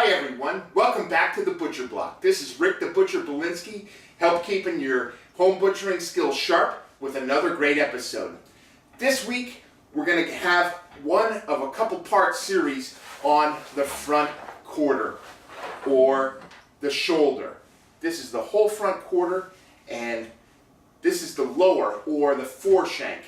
Hi everyone, welcome back to the Butcher Block. This is Rick the Butcher Bolinsky, help keeping your home butchering skills sharp with another great episode. This week we're going to have one of a couple part series on the front quarter or the shoulder. This is the whole front quarter and this is the lower or the foreshank.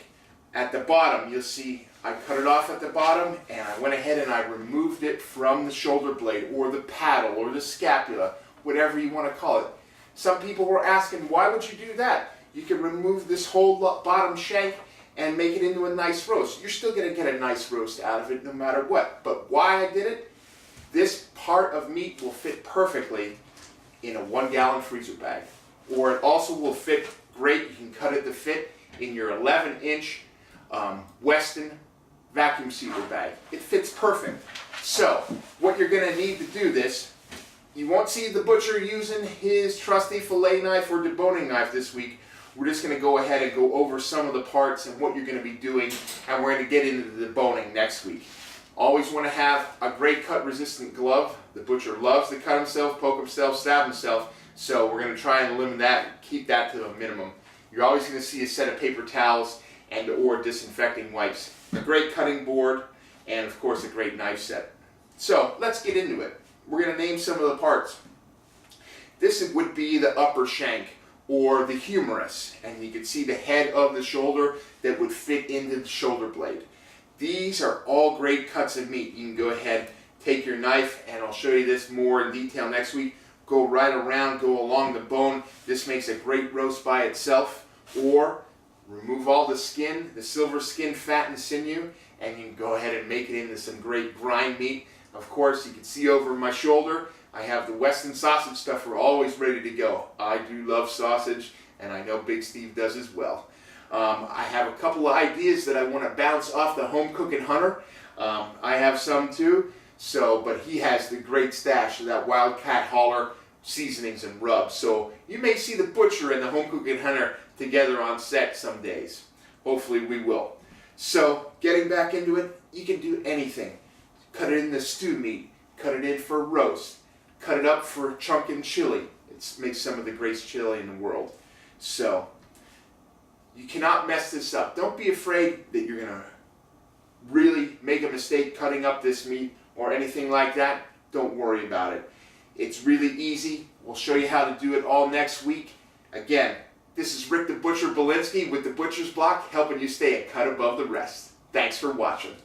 At the bottom you'll see I cut it off at the bottom and I went ahead and I removed it from the shoulder blade or the paddle or the scapula, whatever you want to call it. Some people were asking, why would you do that? You can remove this whole bottom shank and make it into a nice roast. You're still going to get a nice roast out of it no matter what. But why I did it? This part of meat will fit perfectly in a 1-gallon freezer bag. Or it also will fit great, you can cut it to fit in your 11-inch Weston vacuum sealer bag. It fits perfect. So, what you're going to need to do this, you won't see the butcher using his trusty fillet knife or deboning knife this week. We're just going to go ahead and go over some of the parts and what you're going to be doing, and we're going to get into the deboning next week. Always want to have a great cut resistant glove. The butcher loves to cut himself, poke himself, stab himself, so we're going to try and limit that and keep that to a minimum. You're always going to see a set of paper towels and or disinfecting wipes, a great cutting board, and of course a great knife set. So let's get into it. We're going to name some of the parts. This would be the upper shank or the humerus, and you can see the head of the shoulder that would fit into the shoulder blade. These are all great cuts of meat. You can go ahead, take your knife, and I'll show you this more in detail next week. Go right around, go along the bone. This makes a great roast by itself. Or remove all the skin, the silver skin, fat, and sinew, and you can go ahead and make it into some great grind meat. Of course, you can see over my shoulder, I have the Weston sausage stuffer always ready to go. I do love sausage, and I know Big Steve does as well. I have a couple of ideas that I want to bounce off the home cooking hunter. I have some too, but he has the great stash of that Wildcat Hauler seasonings and rubs. So you may see the butcher and the home cooking hunter together on set some days. Hopefully we will. So getting back into it, you can do anything. Cut it into stew meat, cut it in for roast, cut it up for chunkin' chili. It makes some of the greatest chili in the world. So you cannot mess this up. Don't be afraid that you're going to really make a mistake cutting up this meat or anything like that. Don't worry about it. It's really easy. We'll show you how to do it all next week. Again, this is Rick the Butcher Bolinsky with the Butcher's Block, helping you stay a cut above the rest. Thanks for watching.